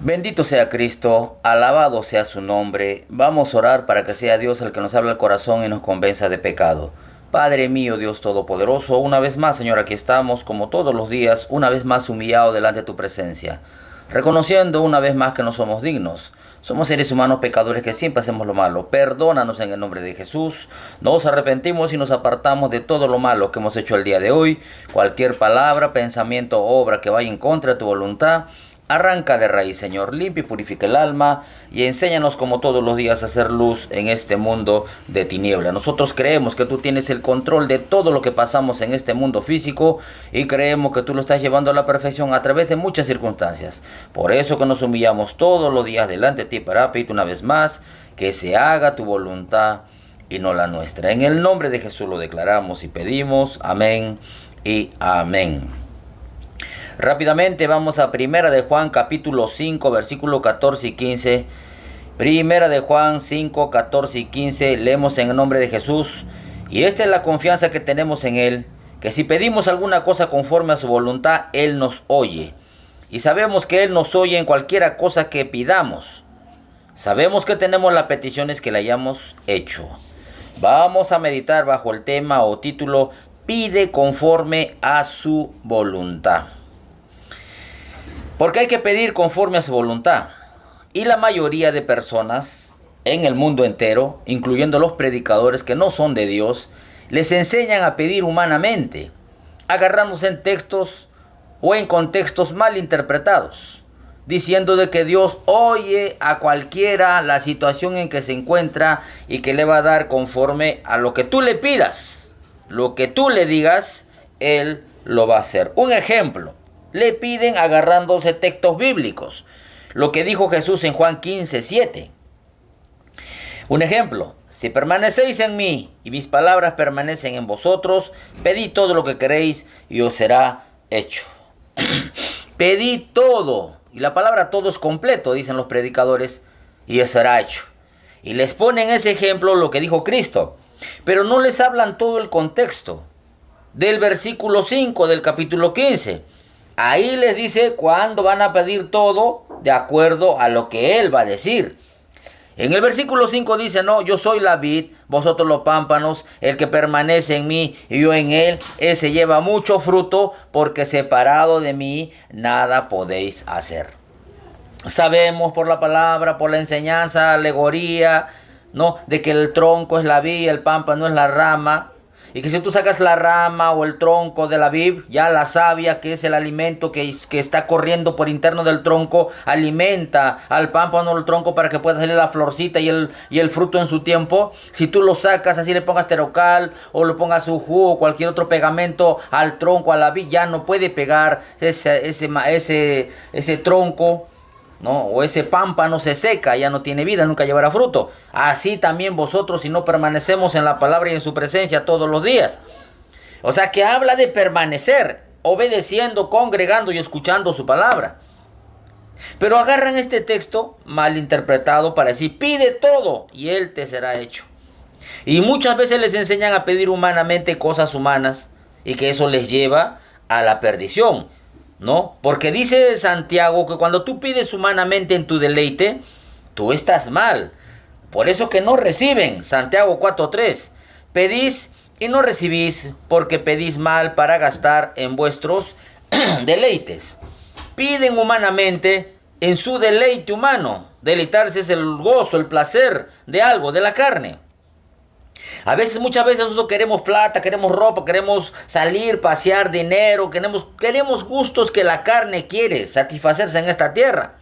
Bendito sea Cristo, alabado sea su nombre. Vamos a orar para que sea Dios el que nos habla al corazón y nos convenza de pecado. Padre mío, Dios Todopoderoso, una vez más, Señor, aquí estamos, como todos los días, una vez más humillados delante de tu presencia, reconociendo una vez más que no somos dignos. Somos seres humanos pecadores que siempre hacemos lo malo. Perdónanos en el nombre de Jesús. Nos arrepentimos y nos apartamos de todo lo malo que hemos hecho el día de hoy. Cualquier palabra, pensamiento o obra que vaya en contra de tu voluntad, arranca de raíz, Señor, limpia y purifica el alma y enséñanos como todos los días a hacer luz en este mundo de tiniebla. Nosotros creemos que tú tienes el control de todo lo que pasamos en este mundo físico y creemos que tú lo estás llevando a la perfección a través de muchas circunstancias. Por eso que nos humillamos todos los días delante de ti para pedirte una vez más que se haga tu voluntad y no la nuestra. En el nombre de Jesús lo declaramos y pedimos. Amén y amén. Rápidamente vamos a Primera de Juan capítulo 5 versículo 14 y 15. Primera de Juan 5, 14 y 15. Leemos en el nombre de Jesús. Y esta es la confianza que tenemos en Él, que si pedimos alguna cosa conforme a su voluntad, Él nos oye. Y sabemos que Él nos oye en cualquiera cosa que pidamos. Sabemos que tenemos las peticiones que le hayamos hecho. Vamos a meditar bajo el tema o título: pide conforme a su voluntad. Porque hay que pedir conforme a su voluntad. Y la mayoría de personas en el mundo entero, incluyendo los predicadores que no son de Dios, les enseñan a pedir humanamente, agarrándose en textos o en contextos mal interpretados, diciendo de que Dios oye a cualquiera la situación en que se encuentra y que le va a dar conforme a lo que tú le pidas. Lo que tú le digas, Él lo va a hacer. Un ejemplo. Le piden agarrándose textos bíblicos. Lo que dijo Jesús en Juan 15, 7. Un ejemplo. Si permanecéis en mí y mis palabras permanecen en vosotros, pedid todo lo que queréis y os será hecho. Pedid todo. Y la palabra todo es completo, dicen los predicadores, y os será hecho. Y les ponen ese ejemplo lo que dijo Cristo. Pero no les hablan todo el contexto del versículo 5 del capítulo 15. Ahí les dice cuándo van a pedir todo de acuerdo a lo que Él va a decir. En el versículo 5 dice, no, yo soy la vid, vosotros los pámpanos, el que permanece en mí y yo en él, ese lleva mucho fruto, porque separado de mí nada podéis hacer. Sabemos por la palabra, por la enseñanza, alegoría, ¿no?, de que el tronco es la vid, el pámpano es la rama. Y que si tú sacas la rama o el tronco de la vid, ya la savia, que es el alimento que está corriendo por interno del tronco, alimenta al pámpano o el tronco para que pueda salir la florcita y el fruto en su tiempo. Si tú lo sacas, así le pongas terocal o le pongas su jugo o cualquier otro pegamento al tronco, a la vid, ya no puede pegar ese tronco, ¿no? O ese pámpano se seca, ya no tiene vida, nunca llevará fruto. Así también vosotros, si no permanecemos en la palabra y en su presencia todos los días. O sea que habla de permanecer, obedeciendo, congregando y escuchando su palabra. Pero agarran este texto mal interpretado para decir, pide todo y Él te será hecho. Y muchas veces les enseñan a pedir humanamente cosas humanas y que eso les lleva a la perdición, ¿no? Porque dice Santiago que cuando tú pides humanamente en tu deleite, tú estás mal. Por eso que no reciben. Santiago 4:3. Pedís y no recibís, porque pedís mal para gastar en vuestros deleites. Piden humanamente en su deleite humano. Deleitarse es el gozo, el placer de algo, de la carne. Muchas veces nosotros queremos plata, queremos ropa, queremos salir, pasear, dinero, queremos gustos que la carne quiere satisfacerse en esta tierra.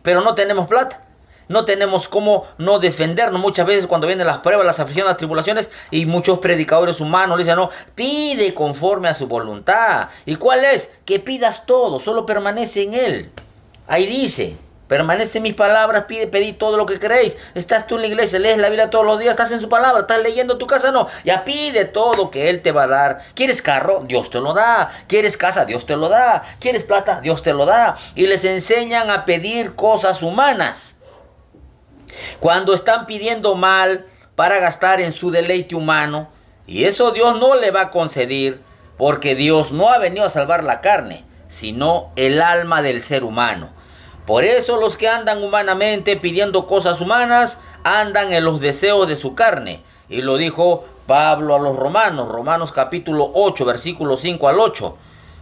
Pero no tenemos plata. No tenemos cómo no defendernos muchas veces cuando vienen las pruebas, las aflicciones, las tribulaciones, y muchos predicadores humanos dicen, no, pide conforme a su voluntad. ¿Y cuál es? Que pidas todo, solo permanece en Él. Ahí dice, permanece en mis palabras, pedid todo lo que queréis. Estás tú en la iglesia, lees la Biblia todos los días, estás en su palabra, estás leyendo en tu casa, no. Ya pide todo que Él te va a dar. ¿Quieres carro? Dios te lo da. ¿Quieres casa? Dios te lo da. ¿Quieres plata? Dios te lo da. Y les enseñan a pedir cosas humanas. Cuando están pidiendo mal para gastar en su deleite humano, y eso Dios no le va a conceder, porque Dios no ha venido a salvar la carne, sino el alma del ser humano. Por eso los que andan humanamente pidiendo cosas humanas, andan en los deseos de su carne. Y lo dijo Pablo a los romanos, Romanos capítulo 8, versículos 5 al 8.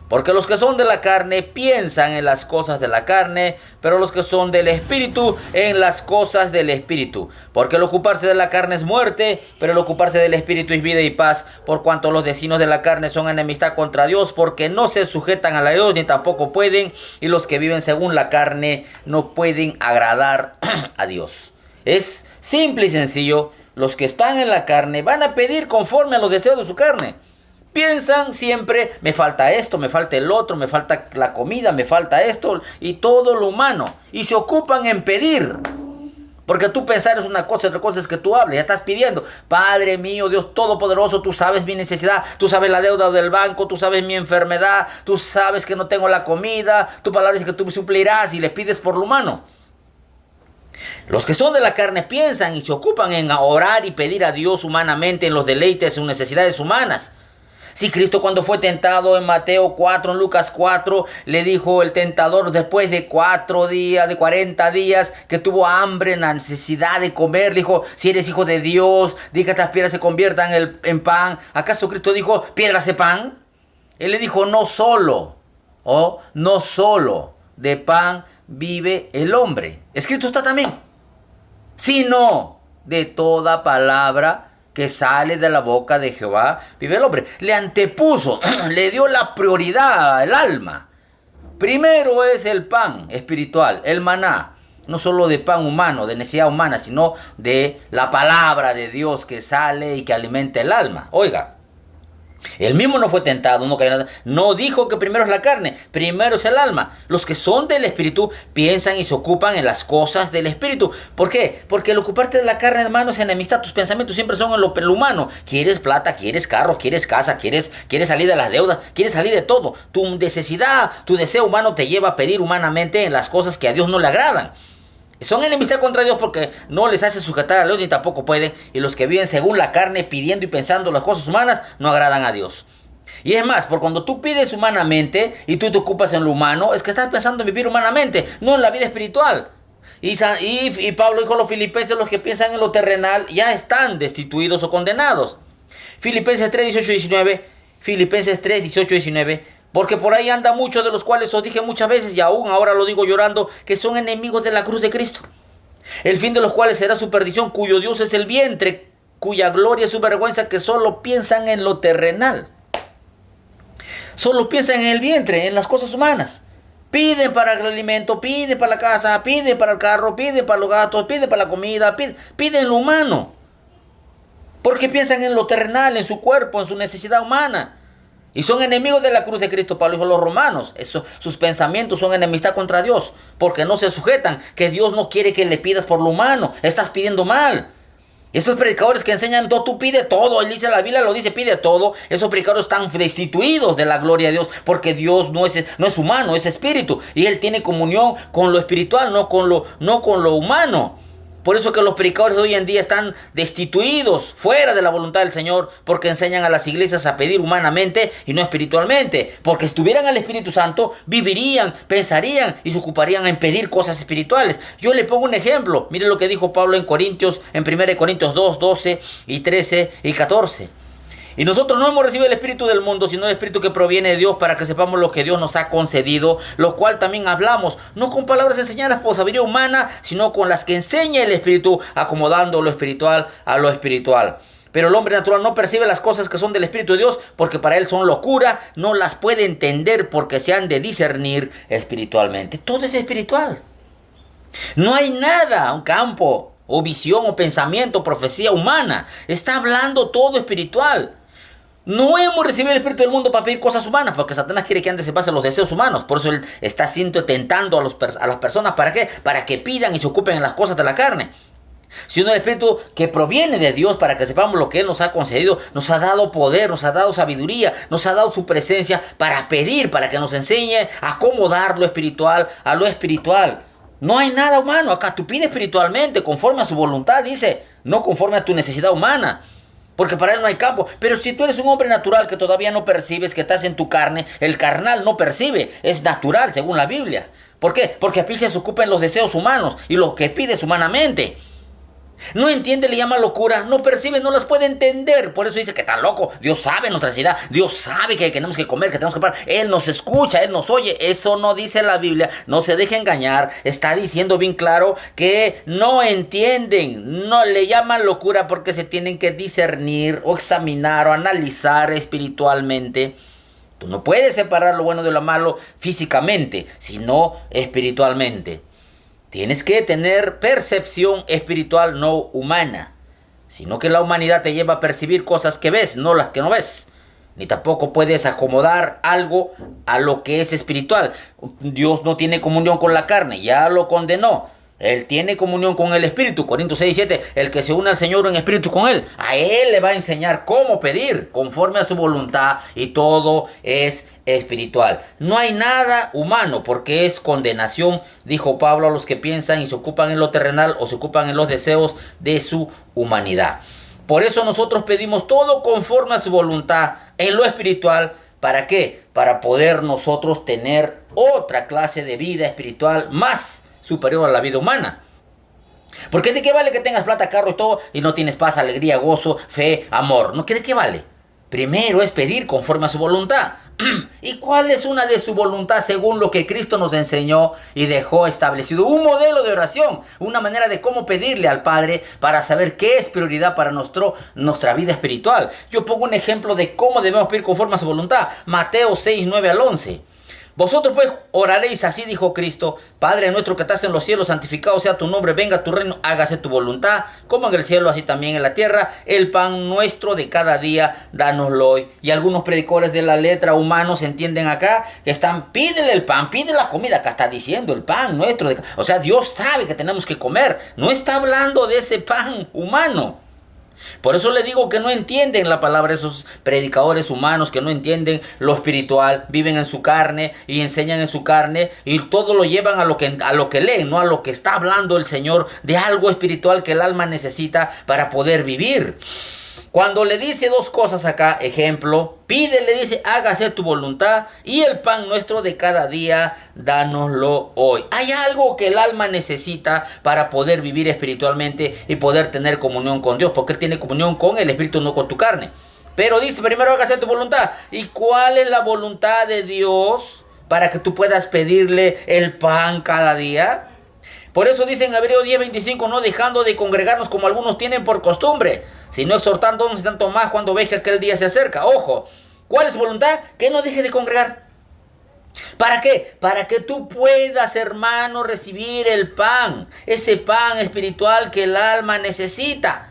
Porque los que son de la carne piensan en las cosas de la carne, pero los que son del Espíritu en las cosas del Espíritu. Porque el ocuparse de la carne es muerte, pero el ocuparse del Espíritu es vida y paz. Por cuanto los designios de la carne son enemistad contra Dios, porque no se sujetan a la Dios ni tampoco pueden. Y los que viven según la carne no pueden agradar a Dios. Es simple y sencillo. Los que están en la carne van a pedir conforme a los deseos de su carne. Piensan siempre, me falta esto, me falta el otro, me falta la comida, me falta esto y todo lo humano. Y se ocupan en pedir. Porque tú pensar es una cosa, otra cosa es que tú hables. Ya estás pidiendo, Padre mío, Dios Todopoderoso, tú sabes mi necesidad, tú sabes la deuda del banco, tú sabes mi enfermedad, tú sabes que no tengo la comida, tu palabra dice que tú me suplirás y le pides por lo humano. Los que son de la carne piensan y se ocupan en orar y pedir a Dios humanamente en los deleites, sus necesidades humanas. Si Cristo cuando fue tentado en Mateo 4, en Lucas 4, le dijo el tentador después de 4 días, de 40 días, que tuvo hambre, la necesidad de comer, le dijo, si eres hijo de Dios, di que estas piedras se conviertan en pan. ¿Acaso Cristo dijo, piedras de pan? Él le dijo, no solo de pan vive el hombre. Escrito está también, sino de toda palabra que sale de la boca de Jehová vive el hombre. Le antepuso, le dio la prioridad al alma. Primero es el pan espiritual, el maná. No solo de pan humano, de necesidad humana, sino de la palabra de Dios que sale y que alimenta el alma. Oiga, él mismo no fue tentado, no dijo que primero es la carne, primero es el alma. Los que son del Espíritu piensan y se ocupan en las cosas del Espíritu. ¿Por qué? Porque el ocuparte de la carne, hermano, es enemistad. Tus pensamientos siempre son en lo humano. Quieres plata, quieres carro, quieres casa, quieres salir de las deudas, quieres salir de todo. Tu necesidad, tu deseo humano te lleva a pedir humanamente en las cosas que a Dios no le agradan. Son enemistad contra Dios porque no les hace sujetar a Dios ni tampoco pueden. Y los que viven según la carne, pidiendo y pensando las cosas humanas, no agradan a Dios. Y es más, por cuando tú pides humanamente y tú te ocupas en lo humano, es que estás pensando en vivir humanamente, no en la vida espiritual. Y Pablo dijo a los filipenses, los que piensan en lo terrenal ya están destituidos o condenados. Filipenses 3, 18 y 19. Filipenses 3, 18 y 19. Porque por ahí anda muchos de los cuales os dije muchas veces y aún ahora lo digo llorando, que son enemigos de la cruz de Cristo. El fin de los cuales será su perdición, cuyo Dios es el vientre, cuya gloria es su vergüenza, que solo piensan en lo terrenal. Solo piensan en el vientre, en las cosas humanas. Piden para el alimento, piden para la casa, piden para el carro, piden para los gatos, piden para la comida, piden lo humano. Porque piensan en lo terrenal, en su cuerpo, en su necesidad humana. Y son enemigos de la cruz de Cristo, Pablo dijo a los romanos. Sus pensamientos son enemistad contra Dios, porque no se sujetan, que Dios no quiere que le pidas por lo humano. Estás pidiendo mal. Esos predicadores que enseñan, tú pide todo, él dice, la Biblia lo dice, pide todo. Esos predicadores están destituidos de la gloria de Dios, porque Dios no es humano, es espíritu. Y Él tiene comunión con lo espiritual, no con lo humano. Por eso que los predicadores de hoy en día están destituidos, fuera de la voluntad del Señor, porque enseñan a las iglesias a pedir humanamente y no espiritualmente. Porque si estuvieran al Espíritu Santo, vivirían, pensarían y se ocuparían en pedir cosas espirituales. Yo le pongo un ejemplo. Mire lo que dijo Pablo en 1 Corintios 2, 12 y 13 y 14. Y nosotros no hemos recibido el espíritu del mundo, sino el espíritu que proviene de Dios, para que sepamos lo que Dios nos ha concedido, lo cual también hablamos, no con palabras enseñadas por sabiduría humana, sino con las que enseña el espíritu, acomodando lo espiritual a lo espiritual. Pero el hombre natural no percibe las cosas que son del Espíritu de Dios, porque para él son locura, no las puede entender porque se han de discernir espiritualmente. Todo es espiritual. No hay nada, un campo, o visión, o pensamiento, profecía humana. Está hablando todo espiritual. No hemos recibido el espíritu del mundo para pedir cosas humanas, porque Satanás quiere que antes se pasen los deseos humanos. Por eso él está siendo tentando a las personas. ¿Para qué? Para que pidan y se ocupen en las cosas de la carne. Sino el espíritu que proviene de Dios, para que sepamos lo que Él nos ha concedido. Nos ha dado poder, nos ha dado sabiduría, nos ha dado su presencia para pedir, para que nos enseñe a acomodar lo espiritual a lo espiritual. No hay nada humano. Acá tú pides espiritualmente, conforme a su voluntad, dice, no conforme a tu necesidad humana. porque para él no hay campo. Pero si tú eres un hombre natural que todavía no percibes, que estás en tu carne, el carnal no percibe, es natural según la Biblia. ¿Por qué? Porque Apis se ocupa en los deseos humanos y lo que pides humanamente. No entiende, le llama locura, no percibe, no las puede entender. Por eso dice que está loco. Dios sabe nuestra ansiedad, Dios sabe que tenemos que comer, que tenemos que parar. Él nos escucha, Él nos oye. Eso no dice la Biblia, no se deje engañar. Está diciendo bien claro que no entienden, no le llaman locura porque se tienen que discernir o examinar o analizar espiritualmente. Tú no puedes separar lo bueno de lo malo físicamente, sino espiritualmente. Tienes que tener percepción espiritual, no humana, sino que la humanidad te lleva a percibir cosas que ves, no las que no ves. Ni tampoco puedes acomodar algo a lo que es espiritual. Dios no tiene comunión con la carne, ya lo condenó. Él tiene comunión con el Espíritu. Corintios 6:7, el que se une al Señor en espíritu con Él, a Él le va a enseñar cómo pedir, conforme a su voluntad, y todo es espiritual. No hay nada humano, porque es condenación, dijo Pablo, a los que piensan y se ocupan en lo terrenal o se ocupan en los deseos de su humanidad. Por eso nosotros pedimos todo conforme a su voluntad, en lo espiritual. ¿Para qué? Para poder nosotros tener otra clase de vida espiritual más superior a la vida humana. Porque ¿de qué vale que tengas plata, carro y todo y no tienes paz, alegría, gozo, fe, amor? ¿No? ¿De qué vale? Primero es pedir conforme a su voluntad. ¿Y cuál es una de su voluntad según lo que Cristo nos enseñó y dejó establecido? Un modelo de oración, una manera de cómo pedirle al Padre para saber qué es prioridad para nuestra vida espiritual. Yo pongo un ejemplo de cómo debemos pedir conforme a su voluntad. Mateo 6:9-11. Vosotros pues oraréis así, dijo Cristo: Padre nuestro que estás en los cielos, santificado sea tu nombre, venga tu reino, hágase tu voluntad, como en el cielo, así también en la tierra. El pan nuestro de cada día, dánoslo hoy. Y algunos predicadores de la letra humanos entienden acá que pídele el pan, pide la comida. Acá está diciendo el pan nuestro. O sea, Dios sabe que tenemos que comer. No está hablando de ese pan humano. Por eso le digo que no entienden la palabra esos predicadores humanos, que no entienden lo espiritual, viven en su carne y enseñan en su carne y todo lo llevan a lo que leen, no a lo que está hablando el Señor, de algo espiritual que el alma necesita para poder vivir. Cuando le dice dos cosas acá, ejemplo, pide, le dice, hágase tu voluntad, y el pan nuestro de cada día, dánoslo hoy. Hay algo que el alma necesita para poder vivir espiritualmente y poder tener comunión con Dios, porque Él tiene comunión con el Espíritu, no con tu carne. Pero dice, primero hágase tu voluntad. ¿Y cuál es la voluntad de Dios para que tú puedas pedirle el pan cada día? Por eso dice en Hebreos 10:25, no dejando de congregarnos como algunos tienen por costumbre, sino exhortándonos tanto más cuando veis que aquel día se acerca. Ojo, ¿cuál es su voluntad? Que no deje de congregar. ¿Para qué? Para que tú puedas, hermano, recibir el pan, ese pan espiritual que el alma necesita.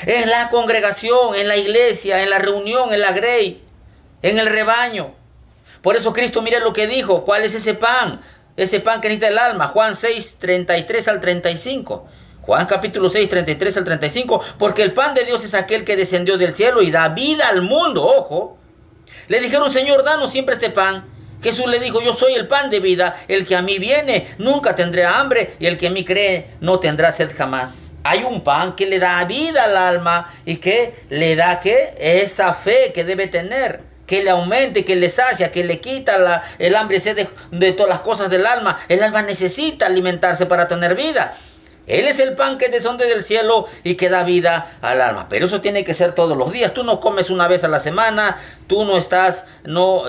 En la congregación, en la iglesia, en la reunión, en la grey, en el rebaño. Por eso Cristo, mira lo que dijo. ¿Cuál es ese pan? Ese pan que necesita el alma. Juan 6:33-35. Juan capítulo 6:33-35. Porque el pan de Dios es aquel que descendió del cielo y da vida al mundo. Ojo. Le dijeron, Señor, danos siempre este pan. Jesús le dijo, yo soy el pan de vida. El que a mí viene nunca tendrá hambre, y el que a mí cree no tendrá sed jamás. Hay un pan que le da vida al alma y que le da esa fe que debe tener, que le aumente, que le sacia, que le quita el hambre y sed de todas las cosas del alma. El alma necesita alimentarse para tener vida. Él es el pan que desciende del cielo y que da vida al alma. Pero eso tiene que ser todos los días. Tú no comes una vez a la semana. Tú no estás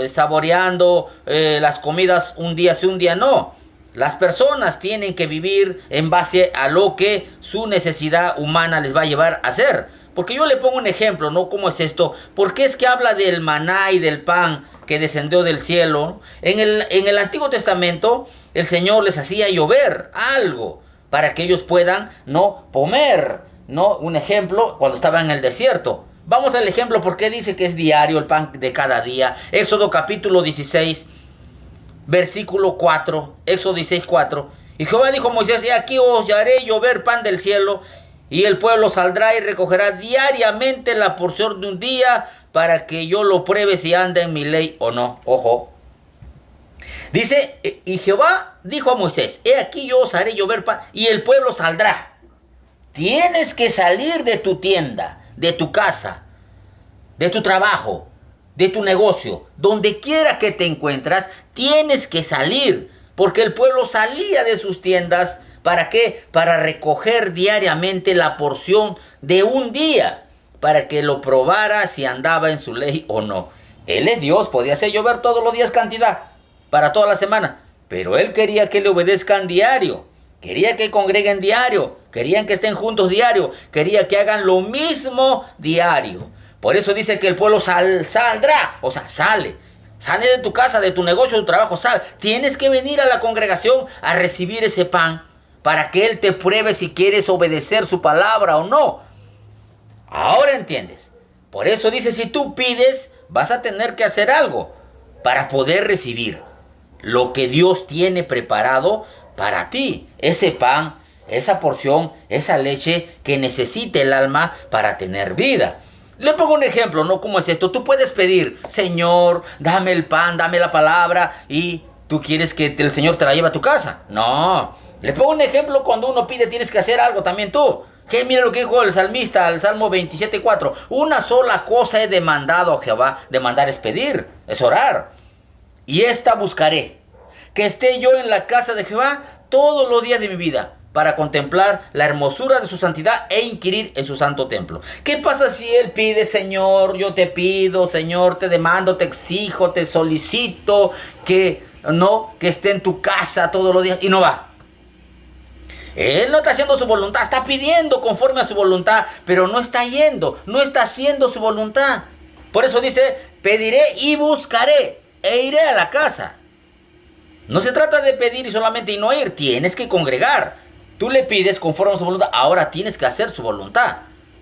saboreando las comidas un día sí, un día no. Las personas tienen que vivir en base a lo que su necesidad humana les va a llevar a hacer. Porque yo le pongo un ejemplo, ¿no? ¿Cómo es esto? Porque es que habla del maná y del pan que descendió del cielo. En el Antiguo Testamento, el Señor les hacía llover algo para que ellos puedan no comer, ¿no? Un ejemplo, cuando estaban en el desierto. Vamos al ejemplo, porque dice que es diario el pan de cada día. Éxodo capítulo 16, versículo 4. Éxodo 16:4. Y Jehová dijo a Moisés, he aquí os haré llover pan del cielo, y el pueblo saldrá y recogerá diariamente la porción de un día, para que yo lo pruebe si anda en mi ley o no. Ojo. Dice, y Jehová dijo a Moisés, he aquí yo os haré llover pan, y el pueblo saldrá. Tienes que salir de tu tienda, de tu casa, de tu trabajo, de tu negocio, donde quiera que te encuentras, tienes que salir. Porque el pueblo salía de sus tiendas, ¿para qué? Para recoger diariamente la porción de un día, para que lo probara si andaba en su ley o no. Él es Dios, podía hacer llover todos los días cantidad, para toda la semana, pero él quería que le obedezcan diario, quería que congreguen diario, querían que estén juntos diario, quería que hagan lo mismo diario. Por eso dice que el pueblo saldrá, o sea, sale de tu casa, de tu negocio, de tu trabajo, sal. Tienes que venir a la congregación a recibir ese pan para que Él te pruebe si quieres obedecer su palabra o no. Ahora entiendes. Por eso dice, si tú pides, vas a tener que hacer algo para poder recibir lo que Dios tiene preparado para ti. Ese pan, esa porción, esa leche que necesita el alma para tener vida. Le pongo un ejemplo, ¿no? ¿Cómo es esto? Tú puedes pedir, Señor, dame el pan, dame la palabra, y tú quieres que el Señor te la lleve a tu casa. No. Le pongo un ejemplo, cuando uno pide tienes que hacer algo también tú. Que mira lo que dijo el salmista, el Salmo 27:4. Una sola cosa he demandado a Jehová. Demandar es pedir, es orar. Y esta buscaré, que esté yo en la casa de Jehová todos los días de mi vida, para contemplar la hermosura de su santidad e inquirir en su santo templo. ¿Qué pasa si él pide, Señor, yo te pido, Señor, te demando, te exijo, te solicito que esté en tu casa todos los días, y no va? Él no está haciendo su voluntad, está pidiendo conforme a su voluntad, pero no está yendo, no está haciendo su voluntad. Por eso dice, pediré y buscaré e iré a la casa. No se trata de pedir y solamente y no ir, tienes que congregar. Tú le pides conforme a su voluntad, ahora tienes que hacer su voluntad.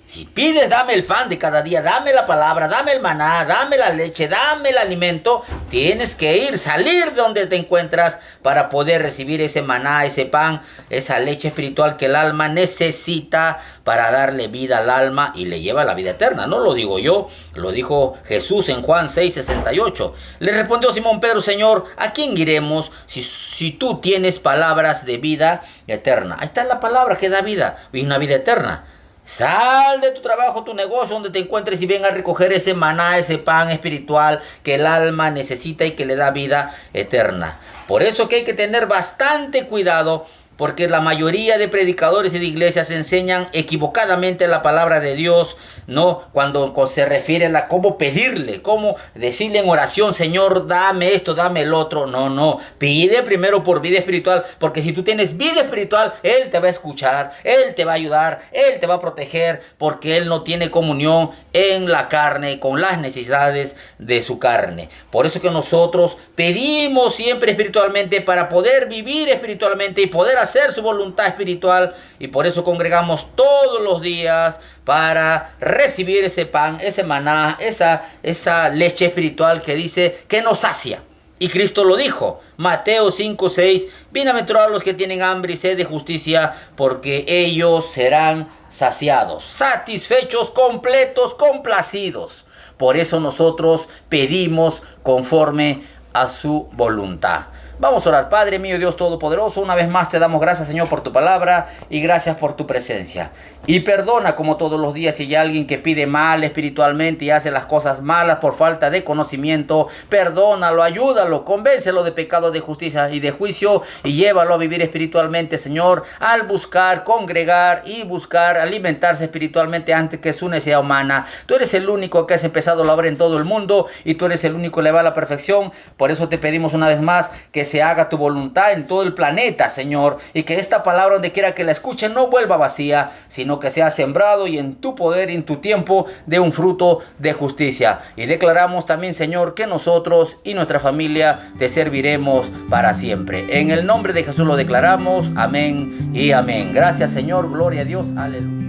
Si pides, dame el pan de cada día, dame la palabra, dame el maná, dame la leche, dame el alimento, tienes que ir, salir de donde te encuentras para poder recibir ese maná, ese pan, esa leche espiritual que el alma necesita para darle vida al alma y le lleva a la vida eterna. No lo digo yo, lo dijo Jesús en Juan 6:68. Le respondió Simón Pedro, Señor, ¿a quién iremos si tú tienes palabras de vida eterna? Ahí está la palabra que da vida y una vida eterna. Sal de tu trabajo, tu negocio, donde te encuentres, y ven a recoger ese maná, ese pan espiritual que el alma necesita y que le da vida eterna. Por eso que hay que tener bastante cuidado, porque la mayoría de predicadores y de iglesias enseñan equivocadamente la palabra de Dios, ¿no? Cuando se refiere a cómo pedirle, cómo decirle en oración, Señor, dame esto, dame el otro. No, pide primero por vida espiritual, porque si tú tienes vida espiritual, Él te va a escuchar, Él te va a ayudar, Él te va a proteger, porque Él no tiene comunión en la carne, con las necesidades de su carne. Por eso que nosotros pedimos siempre espiritualmente para poder vivir espiritualmente y poder hacer su voluntad espiritual, y por eso congregamos todos los días para recibir ese pan, ese maná, esa leche espiritual que dice que nos sacia. Y Cristo lo dijo, Mateo 5:6, bienaventurados los que tienen hambre y sed de justicia, porque ellos serán saciados, satisfechos, completos, complacidos. Por eso nosotros pedimos conforme a su voluntad. Vamos a orar. Padre mío, Dios Todopoderoso, una vez más te damos gracias, Señor, por tu palabra y gracias por tu presencia. Y perdona, como todos los días, si hay alguien que pide mal espiritualmente y hace las cosas malas por falta de conocimiento, perdónalo, ayúdalo, convéncelo de pecado, de justicia y de juicio, y llévalo a vivir espiritualmente, Señor, al buscar, congregar y buscar alimentarse espiritualmente antes que su necesidad humana. Tú eres el único que has empezado la obra en todo el mundo y tú eres el único que le va a la perfección. Por eso te pedimos una vez más que se haga tu voluntad en todo el planeta, Señor, y que esta palabra, donde quiera que la escuchen, no vuelva vacía, sino que sea sembrado y en tu poder y en tu tiempo dé un fruto de justicia. Y declaramos también, Señor, que nosotros y nuestra familia te serviremos para siempre. En el nombre de Jesús lo declaramos. Amén y amén. Gracias, Señor. Gloria a Dios. Aleluya.